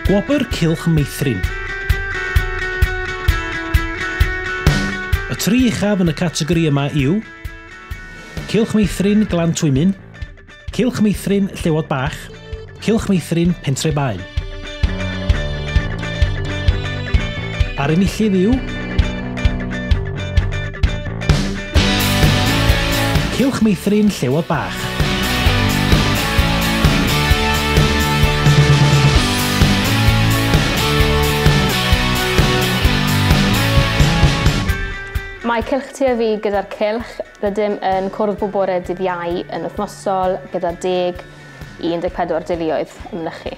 Gwobr Cylch Meithrin. Y tri uchaf yn y categori yma yw Cylch Meithrin Glan Twymyn, Cylch Meithrin Llewod Bach, Cylch Meithrin Pentre Baen. A'r enillydd yw Cylch Meithrin Llewod Bach. Mae cylch tu a fi gyda'r cylch. Rydym yn cwrdd bobore dydd Iau yn wythnosol gyda 10 i 14 deuluoedd ym mynychu.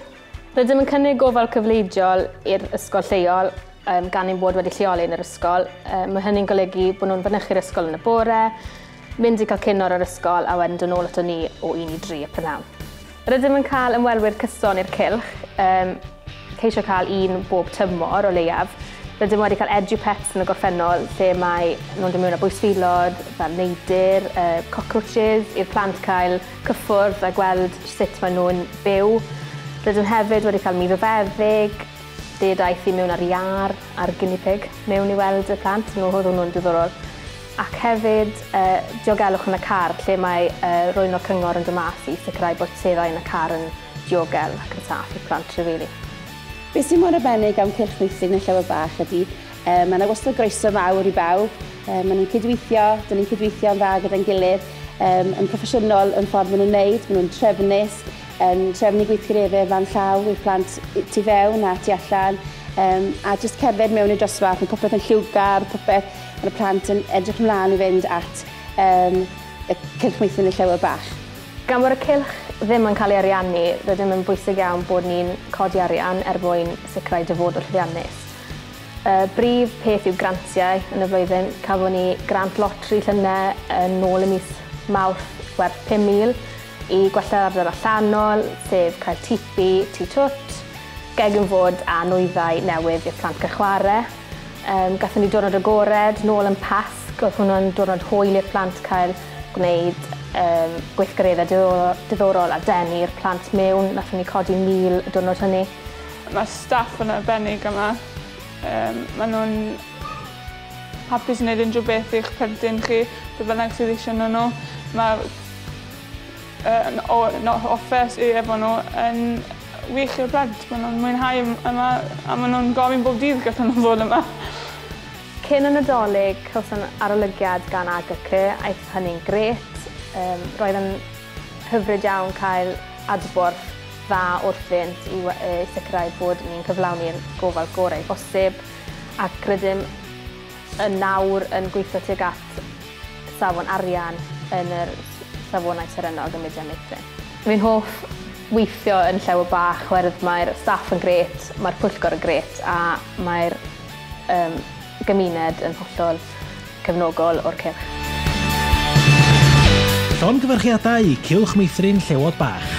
Rydym yn cynnig gofal cyfleidiol i'r ysgol lleol gan ein bod wedi lleoli yn yr ysgol. Mae hynny'n golygu bod nhw'n fynychu'r ysgol yn y bore, mynd i cael cynor ar ysgol a wedyn dod nôl ato ni o 1 i 3 y prynawn. Rydym yn cael ymwelwyr cyson i'r cylch, ceisio cael un bob tymor o leiaf. Rydym wedi cael edupets yn y gorffennol lle mae nhw'n dod mewn â bwysfilod, fel neidr, cockroaches, i'r plant cael cyffwrdd a gweld sut maen nhw'n byw. Rydym hefyd wedi cael middofeddig, daeth i mewn ar iar a'r guinea pig mewn i weld y plant, oedd nhw'n diddorol. Ac hefyd diogelwch yn y car lle mae rwy'n o'r cyngor yn dymas i sicrhau bod seddau yn y car yn diogel ac yn saff i'r plant rili. Be sy'n mor arbennig am Cylch Meithrin yn Llewod Bach ydy, mae yna wastad groeso mawr i bawb. Maen nhw'n cydweithio, dyn ni'n cydweithio yn dda gyda'n gilydd, yn proffesiynol yn ffordd maen nhw'n wneud, maen nhw'n trefnus, yn trefnu gweithgareddau fan llaw i'r plant tu fewn a tu allan, a jyst cerdded mewn i'r dosbarth, mae popeth yn lliwgar, popeth, mae'r plant yn edrych ymlaen i fynd at y Cylch Meithrin yn Llewod Bach. Gan bod y cylch ddim yn cael ei ariannu, rydym yn bwysig iawn bod ni'n codi arian mwyn sicrhau dyfodol llwyddiannus. Brif peth yw grantiau yn y flwyddyn. Cafon ni grant lotri llynau yn ôl y mis Mawrth werth 5,000 i gwella ardal allanol, sef cael tipi, tŷ-twt, gegin fod a nwyddau newydd i'r plant cael chwarae. Gathon ni diwrnod agored, nôl yn Pasg, oedd hwnnw'n diwrnod hwyl i'r plant cael gwneud gweithgareddau diddorol a denu i'r plant mewn. Nathon ni codi 1,000 y diwrnod hynny. Mae staff yn arbennig yma. Maen nhw'n hapus wneud unrhyw beth i'ch plentyn chi, be bynnag sydd eisiau nhw. Mae'r offers efo nhw yn wych i'r plant. Maen nhw'n mwynhau yma a maen nhw'n gofyn bob dydd gallwn nhw fod yma. Cyn y Nadolig, cawson arolygiad gan AGC, aeth hynny'n gret. Roedd yn hyfryd iawn cael adborth dda wrthynt i sicrhau bod ni'n cyflawni'r gofal gorau bosib ac rydym yn nawr yn gweithio tuag at safon arian yn yr safonau serennog ym Cylch Meithrin. Fi'n hoff weithio yn Llewod Bach oherwydd mae'r staff yn gret, mae'r pwyllgor yn gret a mae'r gymuned yn hollol cefnogol o'r cylch. Llongyfarchiadau i Cylch Meithrin Llewod Bach.